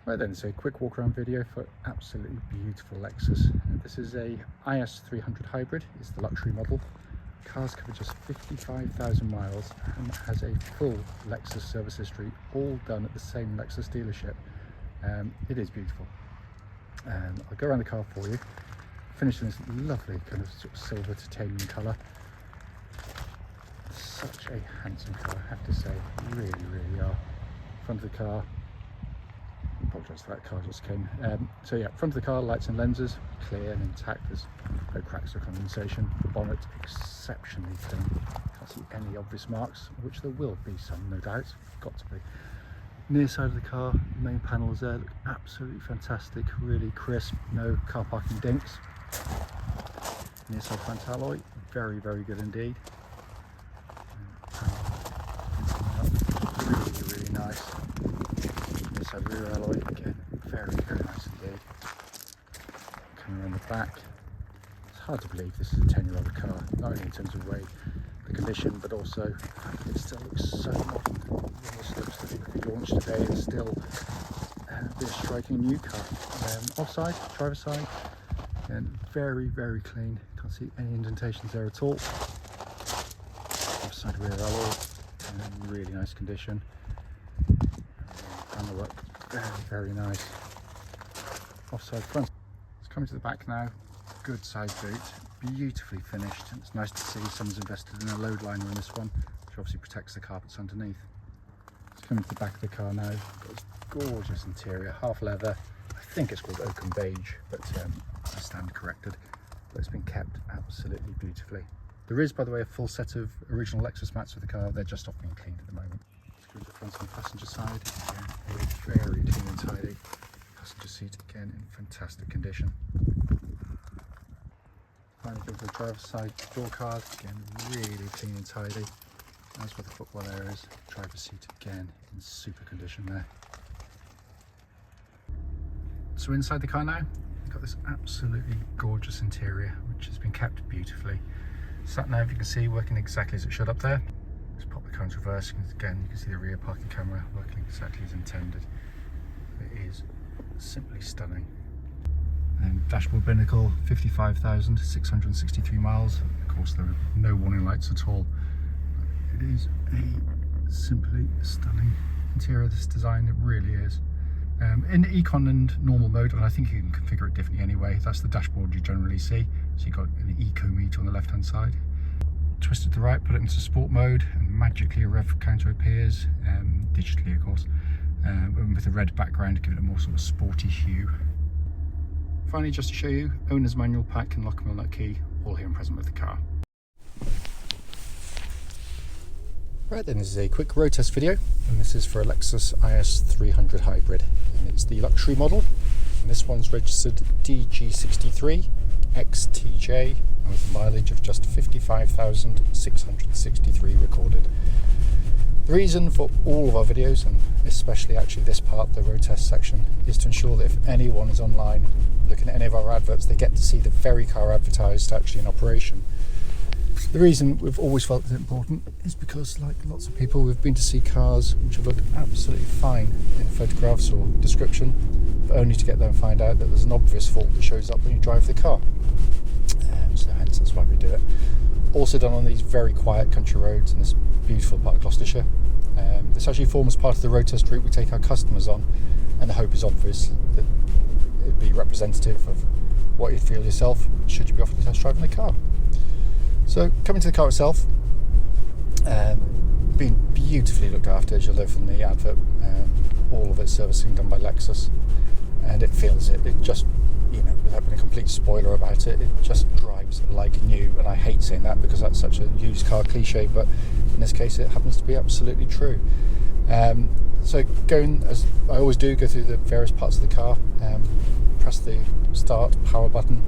Right then, so a quick walk around video for absolutely beautiful Lexus. This is a IS300 hybrid, it's the luxury model. Car's covered just 55,000 miles and has a full Lexus service history, all done at the same Lexus dealership. It is beautiful. I'll go around the car for you, finished in this lovely kind of sort of silver titanium colour. Such a handsome car, I have to say, really are. Front of the car, apologise for that, car just came. So yeah, front of the car, lights and lenses, clear and intact, there's no cracks or condensation. The bonnet, exceptionally clean, can't see any obvious marks, which there will be some, no doubt, got to be. Near side of the car, main panels there look absolutely fantastic, really crisp, no car parking dinks. Near side front alloy, very good indeed. Really nice. Near side rear alloy, again, very nice indeed. Coming around the back, it's hard to believe this is a 10-year-old car, not only in terms of weight, the condition, but also it still looks so modern. This looks like it could be launched today and still be a striking new car. Offside, driver's side, and very clean. Can't see any indentations there at all. Offside rear alloy, in really nice condition. Panel work, very nice. Offside front. It's coming to the back now. Good size boot, beautifully finished. It's nice to see someone's invested in a load liner in this one, which obviously protects the carpets underneath. It's coming to the back of the car now. Got this gorgeous interior, half leather. I think it's called oak and beige, but I stand corrected. But it's been kept absolutely beautifully. There is, by the way, a full set of original Lexus mats for the car. They're just off being cleaned at the moment. Let's go to the front and passenger side. Again, very clean and tidy. Passenger seat again in fantastic condition. Finally go to the driver's side door card, again really clean and tidy. As for the footwell areas, driver's seat again in super condition there. So inside the car now, you've got this absolutely gorgeous interior which has been kept beautifully. Sat nav, you can see, working exactly as it should up there. Just pop the car into reverse, again you can see the rear parking camera working exactly as intended. It is simply stunning. And dashboard binnacle, 55,663 miles. Of course, there are no warning lights at all. It is a simply stunning interior. This design, it really is. In Econ and normal mode, and I think you can configure it differently anyway. That's the dashboard you generally see. So you've got an eco meter on the left-hand side. Twist it to the right, put it into sport mode, and magically a rev counter appears, digitally of course, with a red background, give it a more sort of sporty hue. Finally, just to show you, owner's manual pack and lock and wheel nut key, all here and present with the car. Right then, this is a quick road test video, and this is for a Lexus IS300 hybrid, and it's the luxury model, and this one's registered DG63XTJ, and with a mileage of just 55,663 recorded. The reason for all of our videos, and especially actually this part, the road test section, is to ensure that if anyone is online looking at any of our adverts, they get to see the very car advertised actually in operation. The reason we've always felt it's important is because, like lots of people, we've been to see cars which have looked absolutely fine in photographs or description, but only to get there and find out that there's an obvious fault that shows up when you drive the car. So hence that's why we do it. Also done on these very quiet country roads in this beautiful part of Gloucestershire. This actually forms part of the road test route we take our customers on, and the hope is obvious that it'd be representative of what you'd feel yourself should you be offered a test drive in the car. So coming to the car itself, being beautifully looked after, as you'll know from the advert, all of its servicing done by Lexus, and it feels it. It just, you know, without being a complete spoiler about it, it just drives like new. And I hate saying that because that's such a used car cliche, but in this case it happens to be absolutely true. So going, as I always do, go through the various parts of the car, press the start power button,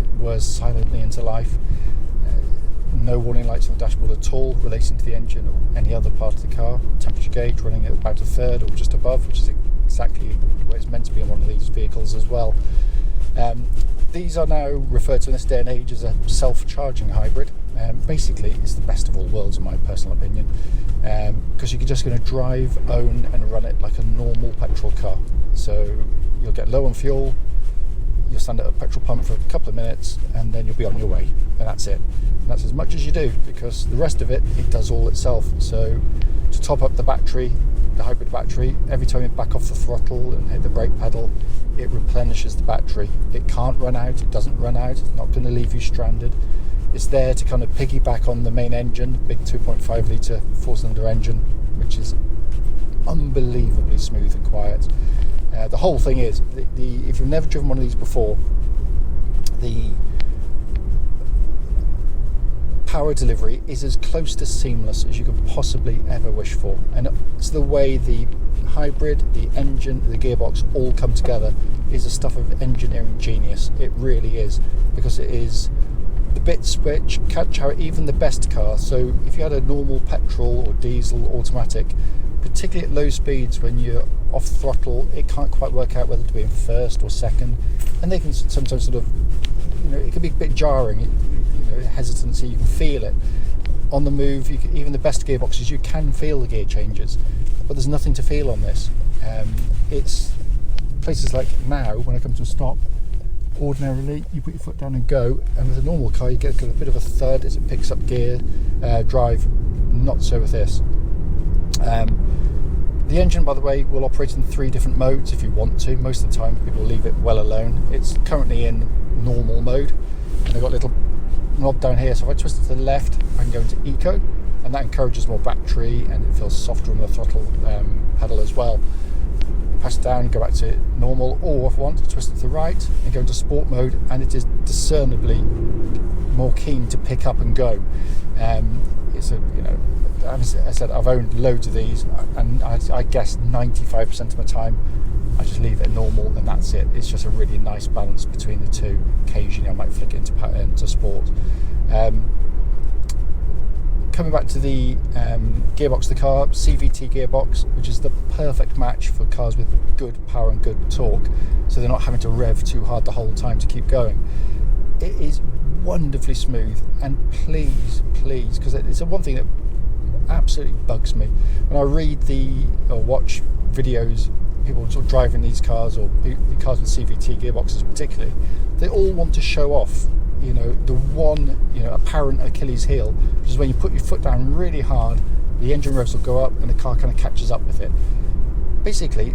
it whirs silently into life. No warning lights on the dashboard at all relating to the engine or any other part of the car. Temperature gauge running at about a third or just above, which is exactly where it's meant to be on one of these vehicles as well. These are now referred to in this day and age as a self-charging hybrid. Basically, it's the best of all worlds in my personal opinion, because you're just going to drive, own and run it like a normal petrol car. So you'll get low on fuel, you'll stand at a petrol pump for a couple of minutes, and then you'll be on your way, and that's it. And that's as much as you do, because the rest of it does all itself. So to top up the battery, the hybrid battery, every time you back off the throttle and hit the brake pedal, it replenishes the battery. It can't run out, it doesn't run out, it's not going to leave you stranded. It's there to kind of piggyback on the main engine, big 2.5 litre 4-cylinder engine, which is unbelievably smooth and quiet. The whole thing is, if you've never driven one of these before, the power delivery is as close to seamless as you could possibly ever wish for, and it's the way the hybrid, the engine, the gearbox all come together is a stuff of engineering genius. It really is, because it is the bits which catch out even the best car. So if you had a normal petrol or diesel automatic, particularly at low speeds when you're off throttle, it can't quite work out whether to be in first or second, and they can sometimes sort of, it can be a bit jarring, hesitancy, you can feel it on the move. Even the best gearboxes, you can feel the gear changes, but there's nothing to feel on this. It's places like now, when I come to a stop, ordinarily you put your foot down and go, and with a normal car you get a bit of a thud as it picks up gear drive. Not so with this. The engine, by the way, will operate in 3 different modes if you want to. Most of the time people leave it well alone. It's currently in normal mode, and I've got a little knob down here, so if I twist it to the left I can go into eco, and that encourages more battery and it feels softer on the throttle pedal as well. Press it down, go back to normal, or if I want to twist it to the right and go into sport mode, and it is discernibly more keen to pick up and go. It's a, as I said, I've owned loads of these, and I guess 95% of my time I just leave it normal, and that's it. It's just a really nice balance between the two. Occasionally I might flick it into sport. Coming back to the gearbox of the car, CVT gearbox, which is the perfect match for cars with good power and good torque, so they're not having to rev too hard the whole time to keep going. It is wonderfully smooth, and please, because it's one thing that absolutely bugs me when I read or watch videos, people sort of driving these cars, or the cars with CVT gearboxes particularly, they all want to show off the one apparent Achilles heel, which is when you put your foot down really hard, the engine revs will go up and the car kind of catches up with it. Basically,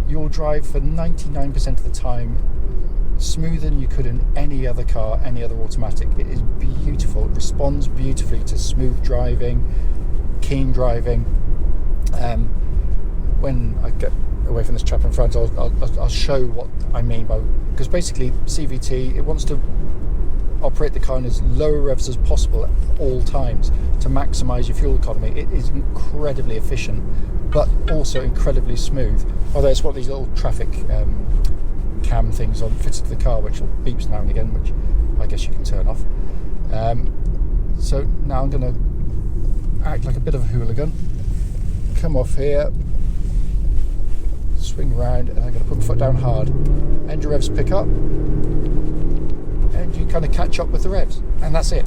you'll drive for 99% of the time smoother than you could in any other car, any other automatic. It is beautiful. It responds beautifully to smooth driving, keen driving. When I get away from this chap in front, I'll show what I mean by, because basically CVT, it wants to operate the car in as low revs as possible at all times to maximise your fuel economy. It is incredibly efficient, but also incredibly smooth. Although it's one of these little traffic cam things fitted to the car, which will beeps now and again, which I guess you can turn off. So now I'm going to act like a bit of a hooligan, come off here, swing around, and I'm going to put my foot down hard. Engine revs pick up, and you kind of catch up with the revs, and that's it.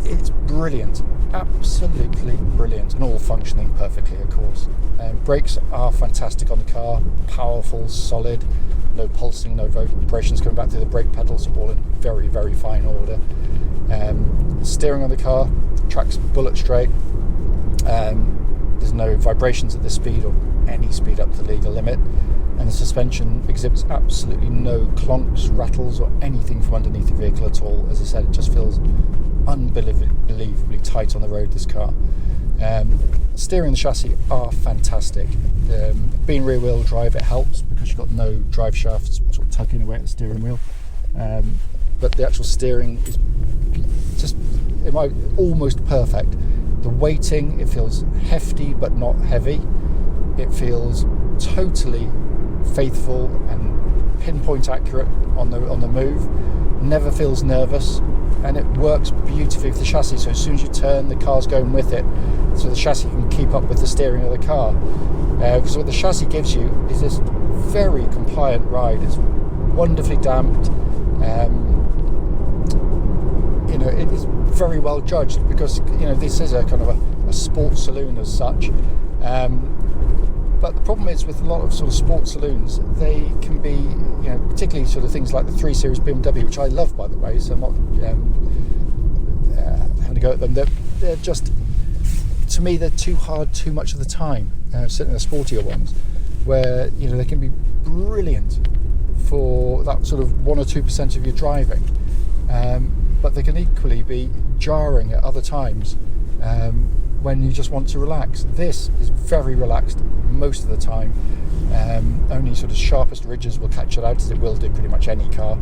It's brilliant, absolutely brilliant, and all functioning perfectly, of course. Brakes are fantastic on the car, powerful, solid, no pulsing, no vibrations coming back through the brake pedals, all in very, very fine order. Steering on the car, track's bullet straight. There's no vibrations at this speed or any speed up to the legal limit, and the suspension exhibits absolutely no clonks, rattles, or anything from underneath the vehicle at all. As I said, it just feels unbelievably tight on the road, this car. Steering and the chassis are fantastic. Being rear wheel drive, it helps because you've got no drive shafts sort of tugging away at the steering wheel, but the actual steering is just almost perfect. The weighting, it feels hefty but not heavy. It feels totally faithful and pinpoint accurate on the move. Never feels nervous, and it works beautifully with the chassis. So as soon as you turn, the car's going with it, so the chassis can keep up with the steering of the car. Because what the chassis gives you is this very compliant ride. It's wonderfully damped. It is very well judged, because this is a kind of a sports saloon as such. But the problem is with a lot of sort of sports saloons, they can be, you know, particularly sort of things like the 3 Series BMW, which I love, by the way, so I'm not having to go at them. They're just, to me, they're too hard too much of the time, certainly the sportier ones, where, you know, they can be brilliant for that sort of 1 or 2% of your driving, but they can equally be jarring at other times when you just want to relax. This is very relaxed most of the time. Only sort of sharpest ridges will catch it out, as it will do pretty much any car.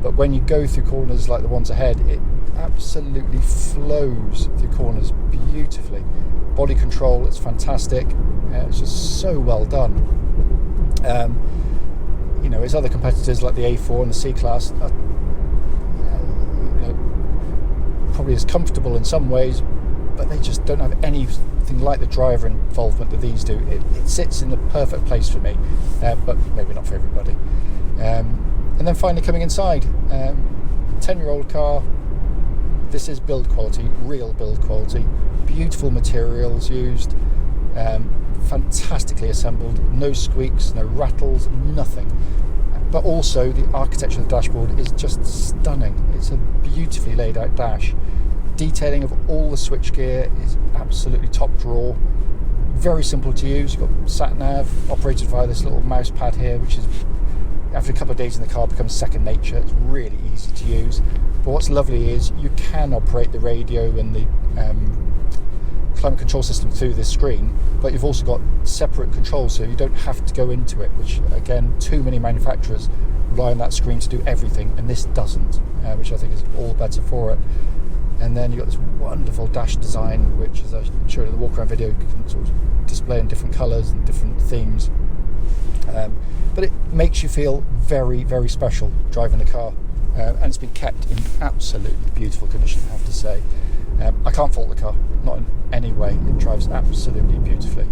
But when you go through corners like the ones ahead, it absolutely flows through corners beautifully. Body control, it's fantastic. It's just so well done. You know, its other competitors like the A4 and the C-Class are, you know, probably as comfortable in some ways, but they just don't have anything like the driver involvement that these do. It sits in the perfect place for me, but maybe not for everybody. And then finally coming inside, 10-year-old car. This is build quality, real build quality, beautiful materials used, fantastically assembled, no squeaks, no rattles, nothing. But also the architecture of the dashboard is just stunning. It's a beautifully laid out dash. Detailing of all the switchgear is absolutely top drawer. Very simple to use. You've got sat nav operated via this little mouse pad here, which is, after a couple of days in the car, becomes second nature. It's really easy to use. But what's lovely is you can operate the radio and the climate control system through this screen, but you've also got separate controls, so you don't have to go into it, which again, too many manufacturers rely on that screen to do everything, and this doesn't, which I think is all the better for it. And then you've got this wonderful dash design, which, as I showed in the walk around video, you can sort of display in different colours and different themes. But it makes you feel very, very special driving the car, and it's been kept in absolutely beautiful condition, I have to say. I can't fault the car, not in any way. It drives absolutely beautifully.